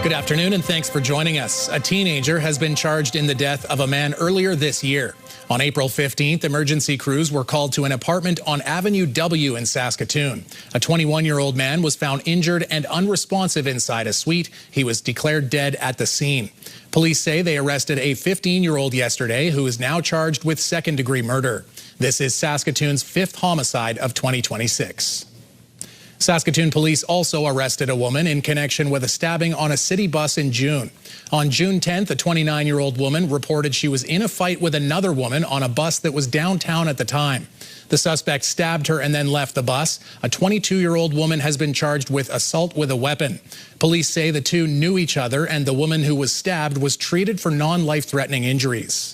Good afternoon and thanks for joining us. A teenager has been charged in the death of a man earlier this year. On April 15th, emergency crews were called to an apartment on Avenue W in Saskatoon. A 21-year-old man was found injured and unresponsive inside a suite. He was declared dead at the scene. Police say they arrested a 15-year-old yesterday who is now charged with second-degree murder. This is Saskatoon's fifth homicide of 2026. Saskatoon police also arrested a woman in connection with a stabbing on a city bus in June. On June 10th, a 29-year-old woman reported she was in a fight with another woman on a bus that was downtown at the time. The suspect stabbed her and then left the bus. A 22-year-old woman has been charged with assault with a weapon. Police say the two knew each other and the woman who was stabbed was treated for non-life-threatening injuries.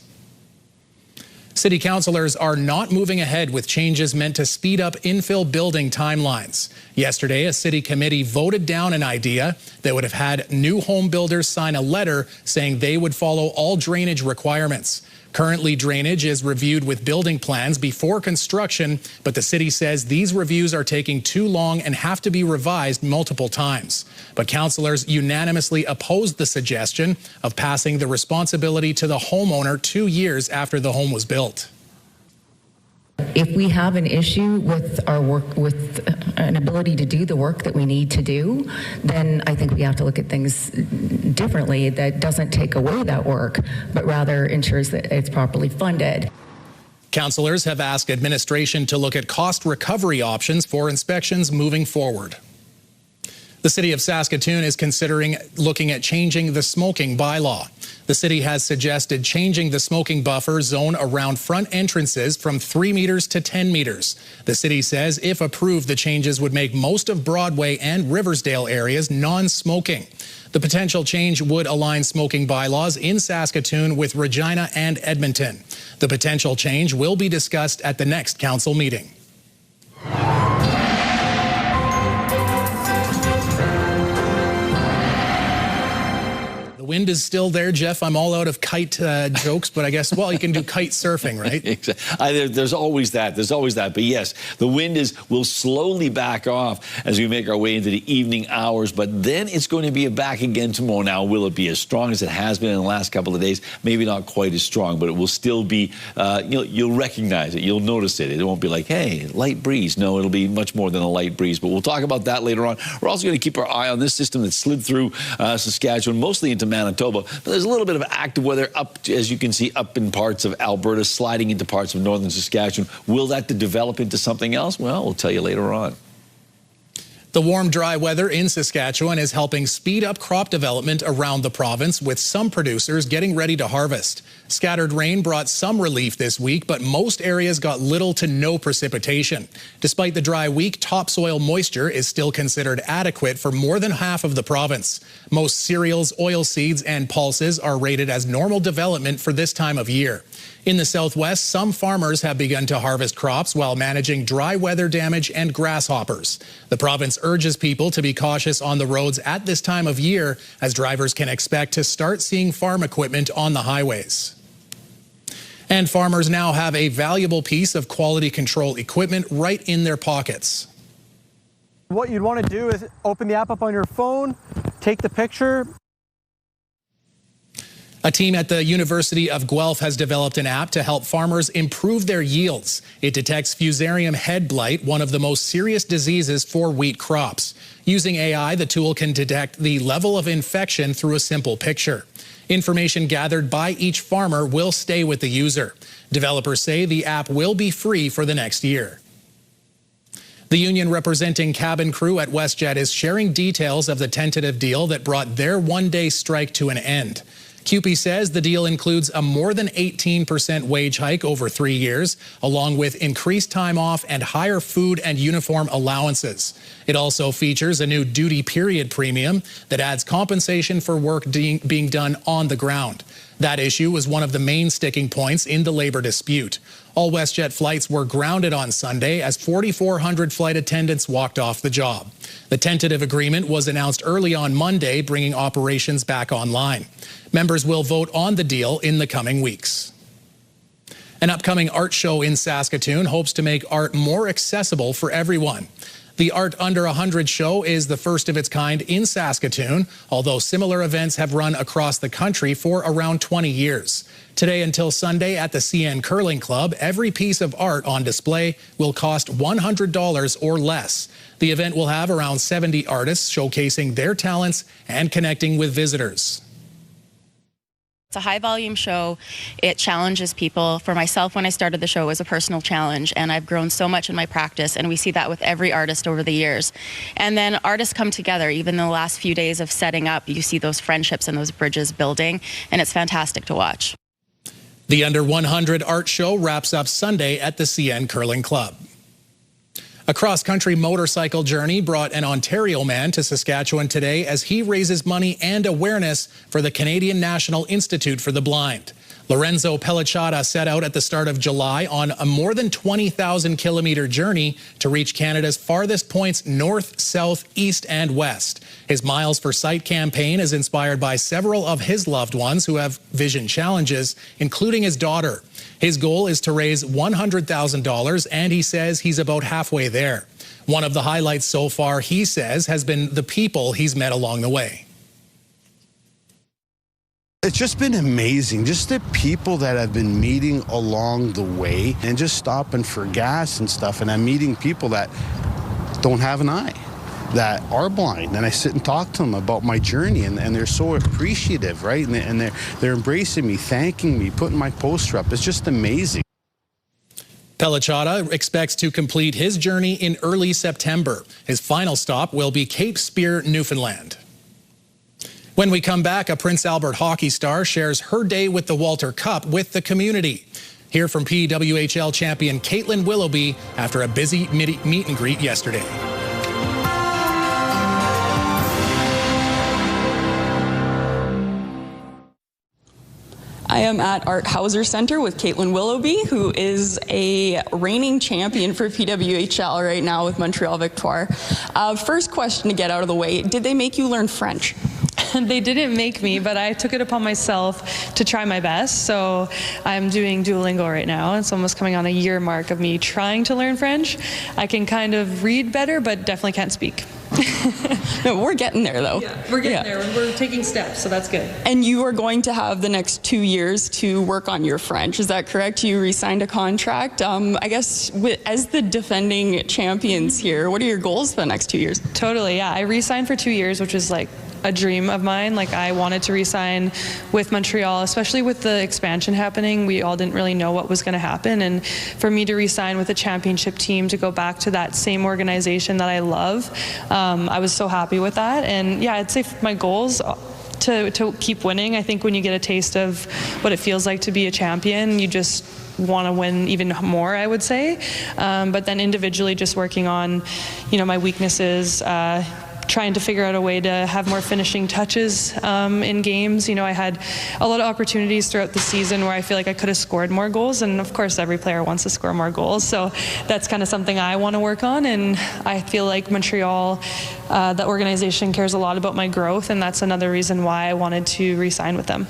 City councillors are not moving ahead with changes meant to speed up infill building timelines. Yesterday, a city committee voted down an idea that would have had new home builders sign a letter saying they would follow all drainage requirements. Currently, drainage is reviewed with building plans before construction, but the city says these reviews are taking too long and have to be revised multiple times. But councillors unanimously opposed the suggestion of passing the responsibility to the homeowner 2 years after the home was built. If we have an issue with our work, with an ability to do the work that we need to do, then I think we have to look at things differently that doesn't take away that work, but rather ensures that it's properly funded. Councillors have asked administration to look at cost recovery options for inspections moving forward. The City of Saskatoon is considering looking at changing the smoking bylaw. The city has suggested changing the smoking buffer zone around front entrances from 3 meters to 10 meters. The city says if approved, the changes would make most of Broadway and Riversdale areas non-smoking. The potential change would align smoking bylaws in Saskatoon with Regina and Edmonton. The potential change will be discussed at the next council meeting. The wind is still there, Jeff. I'm all out of kite jokes, but I guess, well, you can do kite surfing, right? Exactly. There's always that. There's always that. But yes, the wind will slowly back off as we make our way into the evening hours, but then it's going to be back again tomorrow. Now, will it be as strong as it has been in the last couple of days? Maybe not quite as strong, but it will still be, you'll recognize it. You'll notice it. It won't be like, hey, light breeze. No, it'll be much more than a light breeze, but we'll talk about that later on. We're also going to keep our eye on this system that slid through Saskatchewan, mostly into Manitoba, but there's a little bit of active weather up, as you can see, up in parts of Alberta, sliding into parts of northern Saskatchewan. Will that develop into something else? Well, we'll tell you later on. The warm, dry weather in Saskatchewan is helping speed up crop development around the province, with some producers getting ready to harvest. Scattered rain brought some relief this week, but most areas got little to no precipitation. Despite the dry week, topsoil moisture is still considered adequate for more than half of the province. Most cereals, oilseeds, and pulses are rated as normal development for this time of year. In the southwest, some farmers have begun to harvest crops while managing dry weather damage and grasshoppers. The province urges people to be cautious on the roads at this time of year, as drivers can expect to start seeing farm equipment on the highways. And farmers now have a valuable piece of quality control equipment right in their pockets. What you'd want to do is open the app up on your phone, take the picture. A team at the University of Guelph has developed an app to help farmers improve their yields. It detects fusarium head blight, one of the most serious diseases for wheat crops. Using AI, the tool can detect the level of infection through a simple picture. Information gathered by each farmer will stay with the user. Developers say the app will be free for the next year. The union representing cabin crew at WestJet is sharing details of the tentative deal that brought their one-day strike to an end. CUPE says the deal includes a more than 18% wage hike over 3 years, along with increased time off and higher food and uniform allowances. It also features a new duty period premium that adds compensation for work being done on the ground. That issue was one of the main sticking points in the labor dispute. All WestJet flights were grounded on Sunday as 4,400 flight attendants walked off the job. The tentative agreement was announced early on Monday, bringing operations back online. Members will vote on the deal in the coming weeks. An upcoming art show in Saskatoon hopes to make art more accessible for everyone. The Art Under 100 show is the first of its kind in Saskatoon, although similar events have run across the country for around 20 years. Today until Sunday at the CN Curling Club, every piece of art on display will cost $100 or less. The event will have around 70 artists showcasing their talents and connecting with visitors. It's a high-volume show. It challenges people. For myself, when I started the show, it was a personal challenge, and I've grown so much in my practice, and we see that with every artist over the years. And then artists come together. Even in the last few days of setting up, you see those friendships and those bridges building, and it's fantastic to watch. The Under 100 Art Show wraps up Sunday at the CN Curling Club. A cross-country motorcycle journey brought an Ontario man to Saskatchewan today as he raises money and awareness for the Canadian National Institute for the Blind. Lorenzo Pellicciata set out at the start of July on a more than 20,000-kilometer journey to reach Canada's farthest points north, south, east, and west. His Miles for Sight campaign is inspired by several of his loved ones who have vision challenges, including his daughter. His goal is to raise $100,000, and he says he's about halfway there. One of the highlights so far, he says, has been the people he's met along the way. It's just been amazing, just the people that I've been meeting along the way and just stopping for gas and stuff. And I'm meeting people that don't have an eye, that are blind. And I sit and talk to them about my journey, and they're so appreciative, right? And they're embracing me, thanking me, putting my poster up. It's just amazing. Pellicciata expects to complete his journey in early September. His final stop will be Cape Spear, Newfoundland. When we come back, a Prince Albert hockey star shares her day with the Walter Cup with the community. Hear from PWHL champion Caitlin Willoughby after a busy meet and greet yesterday. I am at Art Hauser Center with Caitlin Willoughby, who is a reigning champion for PWHL right now with Montreal Victoire. First question to get out of the way, did they make you learn French? They didn't make me, but I took it upon myself to try my best. So I'm doing Duolingo right now. It's almost coming on a year mark of me trying to learn French. I can kind of read better, but definitely can't speak. No, we're getting there, though. Yeah, we're getting there. We're taking steps, so that's good. And you are going to have the next 2 years to work on your French. Is that correct? You re-signed a contract. I guess as the defending champions here, what are your goals for the next 2 years? Totally, yeah. I re-signed for 2 years, which is like a dream of mine. Like, I wanted to re-sign with Montreal, especially with the expansion happening. We all didn't really know what was going to happen, and for me to re-sign with a championship team, to go back to that same organization that I love, I was so happy with that. And yeah, I'd say my goals to keep winning. I think when you get a taste of what it feels like to be a champion, you just want to win even more, I would say. But then individually, just working on, my weaknesses, trying to figure out a way to have more finishing touches in games. I had a lot of opportunities throughout the season where I feel like I could have scored more goals, and of course every player wants to score more goals, so that's kind of something I want to work on. And I feel like Montreal, the organization, cares a lot about my growth, and that's another reason why I wanted to re-sign with them.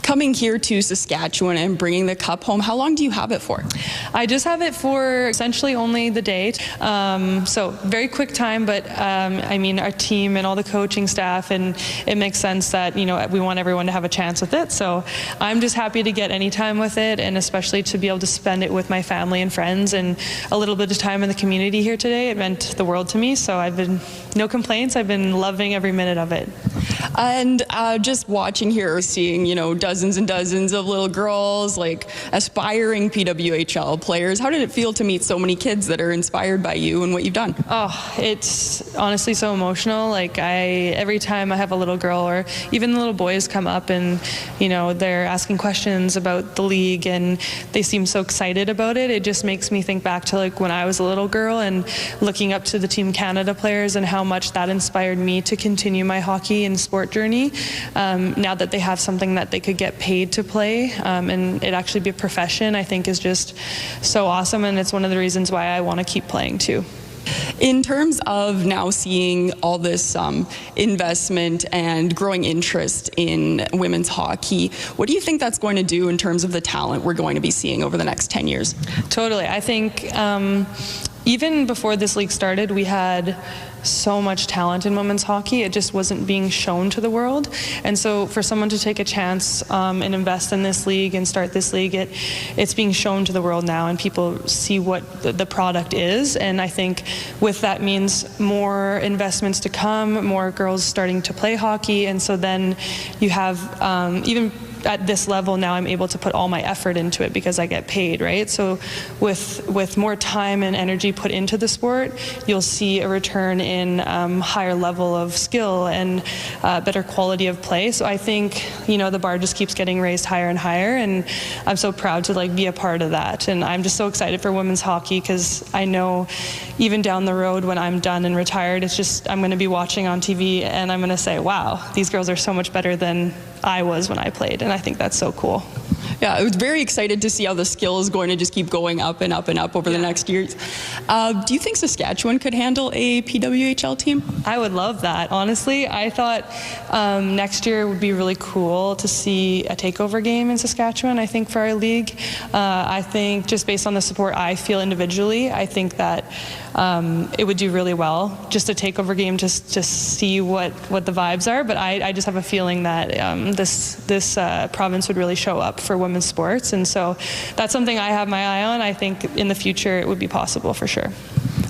Coming here to Saskatchewan and bringing the cup home, how long do you have it for? I just have it for essentially only the day. So very quick time, but I mean, our team and all the coaching staff, and it makes sense that, we want everyone to have a chance with it. So I'm just happy to get any time with it, and especially to be able to spend it with my family and friends and a little bit of time in the community here today. It meant the world to me. So no complaints. I've been loving every minute of it. And just watching here, seeing, dozens and dozens of little girls, like aspiring PWHL players. How did it feel to meet so many kids that are inspired by you and what you've done? Oh, it's honestly so emotional. Like, every time I have a little girl, or even the little boys come up and, they're asking questions about the league and they seem so excited about it. It just makes me think back to like when I was a little girl and looking up to the Team Canada players and how much that inspired me to continue my hockey and sport journey. Now that they have something that they could get paid to play, and it actually be a profession, I think is just so awesome, and it's one of the reasons why I want to keep playing too. In terms of now seeing all this investment and growing interest in women's hockey, what do you think that's going to do in terms of the talent we're going to be seeing over the next 10 years? Totally. I think even before this league started, we had so much talent in women's hockey. It just wasn't being shown to the world. And so for someone to take a chance and invest in this league and start this league, it's being shown to the world now, and people see what the product is. And I think with that means more investments to come, more girls starting to play hockey. And so then you have even at this level now, I'm able to put all my effort into it because I get paid, right? So with more time and energy put into the sport, you'll see a return in higher level of skill and better quality of play. So I think, you know, the bar just keeps getting raised higher and higher, and I'm so proud to like be a part of that. And I'm just so excited for women's hockey because I know even down the road when I'm done and retired, it's just I'm going to be watching on TV and I'm going to say, wow, these girls are so much better than I was when I played, and I think that's so cool. Yeah, I was very excited to see how the skill is going to just keep going up and up and up over the next years. Do you think Saskatchewan could handle a PWHL team? I would love that, honestly. I thought next year would be really cool to see a takeover game in Saskatchewan, I think, for our league. I think just based on the support I feel individually, I think that it would do really well. Just a takeover game, just to see what the vibes are. But I just have a feeling that this province would really show up for women's sports, and so that's something I have my eye on. I think in the future it would be possible for sure.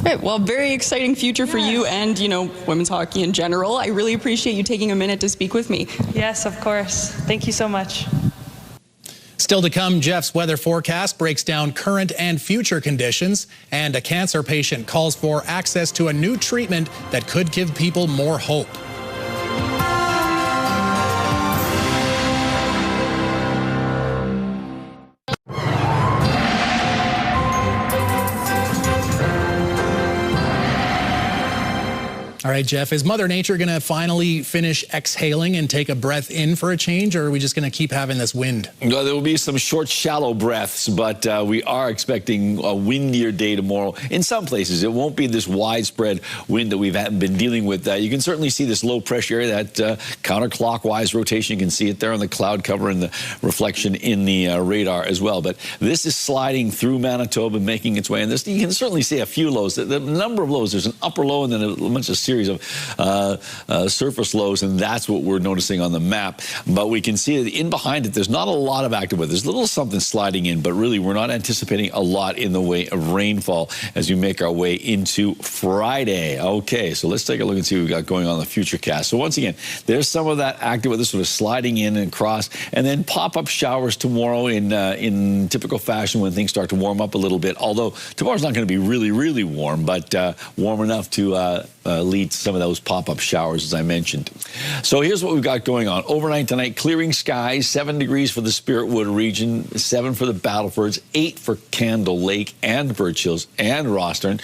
Right, well, very exciting future for you and, you know, women's hockey in general. I really appreciate you taking a minute to speak with me. Yes, of course. Thank you so much. Still to come, Jeff's weather forecast breaks down current and future conditions, and a cancer patient calls for access to a new treatment that could give people more hope. All right, Jeff, is Mother Nature going to finally finish exhaling and take a breath in for a change, or are we just going to keep having this wind? Well, there will be some short, shallow breaths, but we are expecting a windier day tomorrow. In some places, it won't be this widespread wind that we've been dealing with. You can certainly see this low pressure area, that counterclockwise rotation. You can see it there on the cloud cover and the reflection in the radar as well. But this is sliding through Manitoba, making its way. And this, you can certainly see a few lows. The number of lows, there's an upper low and then a bunch of series of surface lows, and that's what we're noticing on the map. But we can see that in behind it, there's not a lot of active weather. There's a little something sliding in, but really we're not anticipating a lot in the way of rainfall as we make our way into Friday. Okay, so let's take a look and see what we've got going on in the futurecast. So once again, there's some of that active weather sort of sliding in and across, and then pop-up showers tomorrow in typical fashion when things start to warm up a little bit. Although tomorrow's not going to be really, really warm, but warm enough to lead to some of those pop-up showers, as I mentioned. So here's what we've got going on. Overnight tonight, clearing skies, 7 degrees for the Spiritwood region, 7 for the Battlefords, 8 for Candle Lake and Birch Hills and Rostern,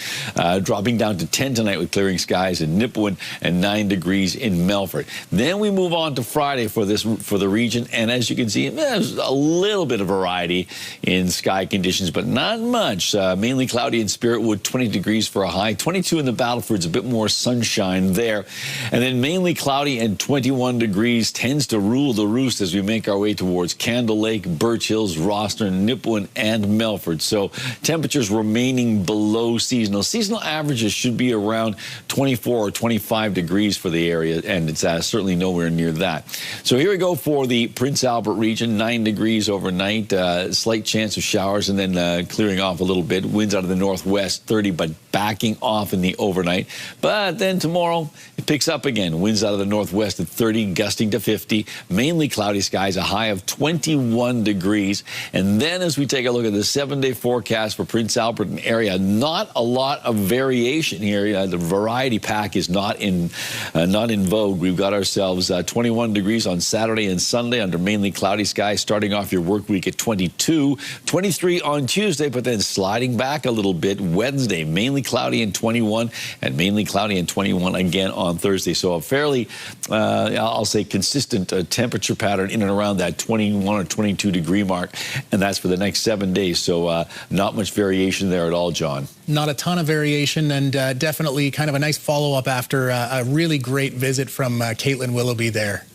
dropping down to 10 tonight with clearing skies in Nipawin and 9 degrees in Melfort. Then we move on to Friday for the region, and as you can see, there's a little bit of variety in sky conditions, but not much. Mainly cloudy in Spiritwood, 20 degrees for a high, 22 in the Battlefords, a bit more sunshine there. And then mainly cloudy and 21 degrees tends to rule the roost as we make our way towards Candle Lake, Birch Hills, Rostern, Nipawin, and Melfort. So temperatures remaining below seasonal. Seasonal averages should be around 24 or 25 degrees for the area, and it's certainly nowhere near that. So here we go for the Prince Albert region, 9 degrees overnight, slight chance of showers, and then clearing off a little bit. Winds out of the northwest, 30, but backing off in the overnight. But then tomorrow, it picks up again. Winds out of the northwest at 30, gusting to 50. Mainly cloudy skies, a high of 21 degrees. And then as we take a look at the 7-day forecast for Prince Albert and area, not a lot of variation here. The variety pack is not in vogue. We've got ourselves 21 degrees on Saturday and Sunday under mainly cloudy skies, starting off your work week at 22, 23 on Tuesday, but then sliding back a little bit. Wednesday, mainly cloudy and 21, and mainly cloudy and 21 again on Thursday. So a fairly, I'll say, consistent temperature pattern in and around that 21 or 22 degree mark, and that's for the next 7 days. So not much variation there at all, John. Not a ton of variation, and definitely kind of a nice follow-up after a really great visit from Caitlin Willoughby there.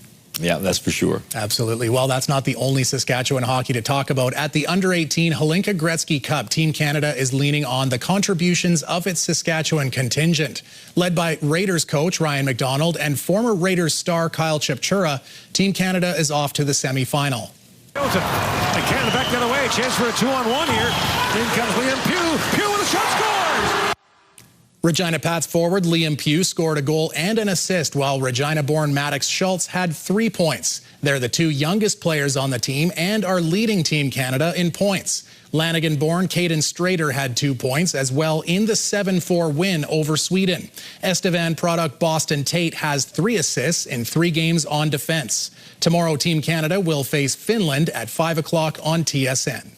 Yeah, that's for sure. Absolutely. Well, that's not the only Saskatchewan hockey to talk about. At the Under-18 Hlinka Gretzky Cup, Team Canada is leaning on the contributions of its Saskatchewan contingent. Led by Raiders coach Ryan McDonald and former Raiders star Kyle Chipchura, Team Canada is off to the semi-final. And Canada back the other way. Chance for a 2-on-1 here. In comes Liam Pugh. Pugh with a shot, scores! Regina Pats forward Liam Pugh scored a goal and an assist, while Regina-born Maddox Schultz had 3 points. They're the 2 youngest players on the team and are leading Team Canada in points. Lanigan-born Caden Strader had 2 points as well in the 7-4 win over Sweden. Estevan product Boston Tate has 3 assists in 3 games on defense. Tomorrow, Team Canada will face Finland at 5 o'clock on TSN.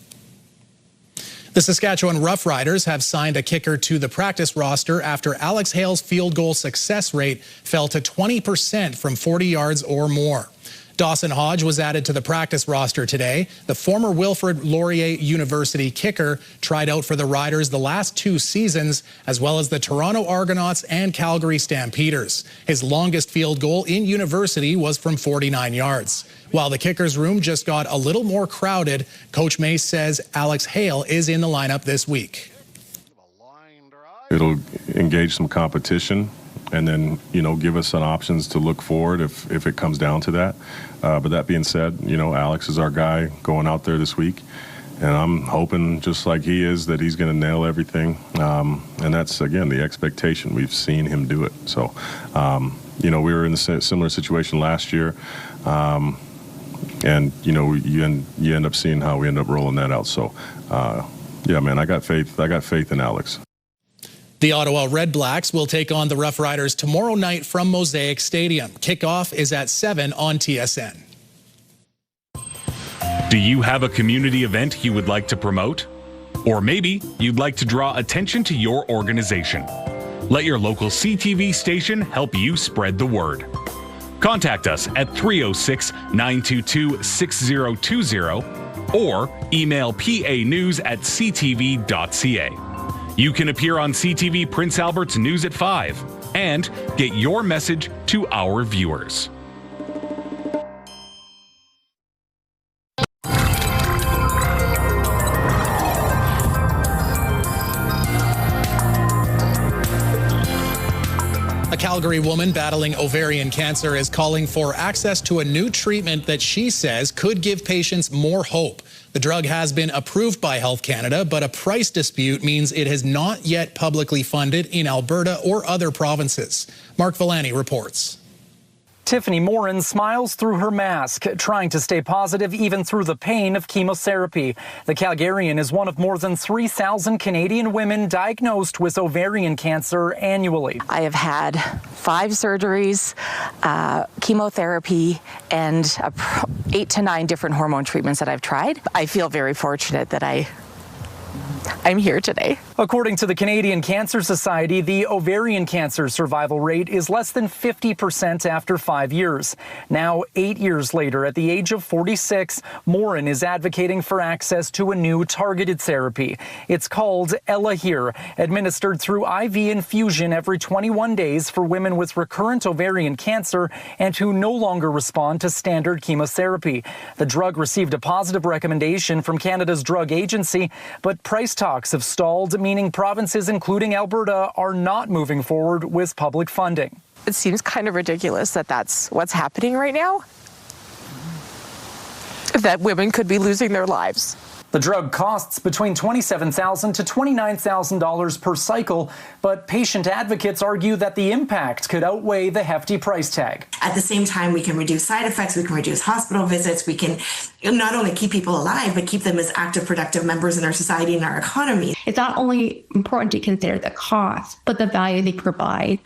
The Saskatchewan Roughriders have signed a kicker to the practice roster after Alex Hale's field goal success rate fell to 20% from 40 yards or more. Dawson Hodge was added to the practice roster today. The former Wilfrid Laurier University kicker tried out for the Riders the last 2 seasons, as well as the Toronto Argonauts and Calgary Stampeders. His longest field goal in university was from 49 yards. While the kickers' room just got a little more crowded, Coach Mace says Alex Hale is in the lineup this week. It'll engage some competition and then, give us some options to look forward if it comes down to that. But that being said, Alex is our guy going out there this week. And I'm hoping, just like he is, that he's going to nail everything. And that's, again, the expectation. We've seen him do it. So, we were in a similar situation last year. And, you end up seeing how we end up rolling that out. So, yeah, man, I got faith in Alex. The Ottawa Red Blacks will take on the Rough Riders tomorrow night from Mosaic Stadium. Kickoff is at 7 on TSN. Do you have a community event you would like to promote? Or maybe you'd like to draw attention to your organization. Let your local CTV station help you spread the word. Contact us at 306-922-6020 or email panews@ctv.ca. You can appear on CTV Prince Albert's News at 5 and get your message to our viewers. A Calgary woman battling ovarian cancer is calling for access to a new treatment that she says could give patients more hope. The drug has been approved by Health Canada, but a price dispute means it has not yet publicly funded in Alberta or other provinces. Mark Villani reports. Tiffany Morin smiles through her mask, trying to stay positive even through the pain of chemotherapy. The Calgarian is one of more than 3,000 Canadian women diagnosed with ovarian cancer annually. I have had 5 surgeries, chemotherapy, and 8 to 9 different hormone treatments that I've tried. I feel very fortunate that I'm here today. According to the Canadian Cancer Society, the ovarian cancer survival rate is less than 50% after 5 years. Now, 8 years later, at the age of 46, Morin is advocating for access to a new targeted therapy. It's called Elahere, administered through IV infusion every 21 days for women with recurrent ovarian cancer and who no longer respond to standard chemotherapy. The drug received a positive recommendation from Canada's drug agency, but price talks have stalled, meaning provinces, including Alberta, are not moving forward with public funding. It seems kind of ridiculous that that's what's happening right now, that women could be losing their lives. The drug costs between $27,000 to $29,000 per cycle, but patient advocates argue that the impact could outweigh the hefty price tag. At the same time, we can reduce side effects, we can reduce hospital visits, we can not only keep people alive, but keep them as active, productive members in our society and our economy. It's not only important to consider the cost, but the value they provide,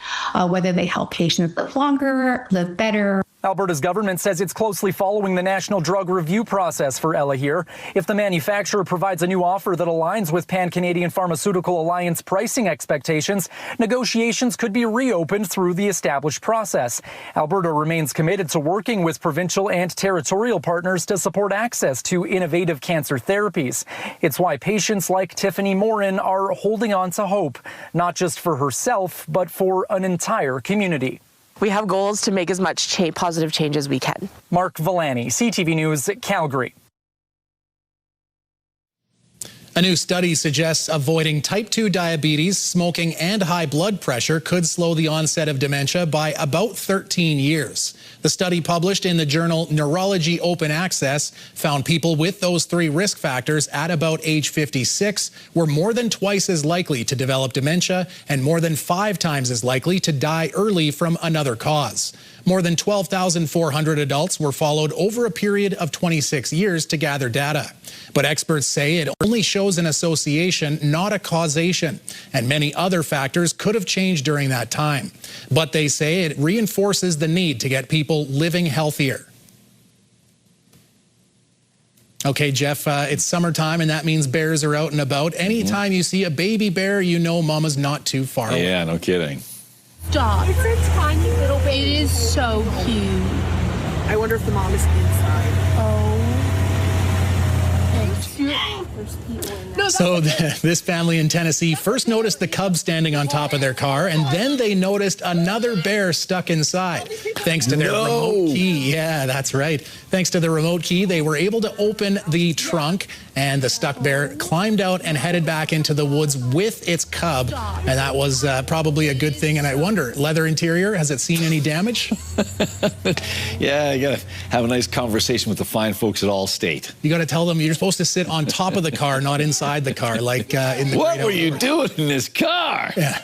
whether they help patients live longer, live better. Alberta's government says it's closely following the national drug review process for Elahere. If the manufacturer provides a new offer that aligns with Pan-Canadian Pharmaceutical Alliance pricing expectations, negotiations could be reopened through the established process. Alberta remains committed to working with provincial and territorial partners to support access to innovative cancer therapies. It's why patients like Tiffany Morin are holding on to hope, not just for herself, but for an entire community. we have goals to make as much positive change as we can. Mark Villani, CTV News, Calgary. A new study suggests avoiding type 2 diabetes, smoking, and high blood pressure could slow the onset of dementia by about 13 years. The study, published in the journal Neurology Open Access, found people with those 3 risk factors at about age 56 were more than twice as likely to develop dementia and more than 5 times as likely to die early from another cause. More than 12,400 adults were followed over a period of 26 years to gather data. But experts say it only shows an association, not a causation, and many other factors could have changed during that time. But they say it reinforces the need to get people living healthier. Okay, Jeff, it's summertime, and that means bears are out and about. Anytime you see a baby bear, you know mama's not too far away. Yeah, no kidding. Stop. It's a tiny little baby. It is so cute. I wonder if the mom is inside. Oh. So this family in Tennessee first noticed the cub standing on top of their car, and then they noticed another bear stuck inside. Thanks to their remote key. Yeah, that's right. Thanks to the remote key, they were able to open the trunk, and the stuck bear climbed out and headed back into the woods with its cub. And that was probably a good thing. And I wonder, leather interior, has it seen any damage? Yeah, you got to have a nice conversation with the fine folks at Allstate. You got to tell them you're supposed to sit on top of the car, not inside the car, like in the. What were you doing in this car? Yeah,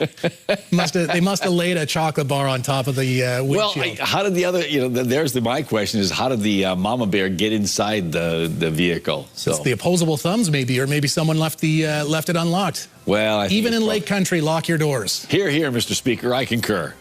they must have laid a chocolate bar on top of the windshield. Well, how did the other? There's my question: is how did the mama bear get inside the vehicle? So it's the opposable thumbs, maybe, or maybe someone left it unlocked. Well, even in Lake Country, lock your doors. Here, Mr. Speaker, I concur.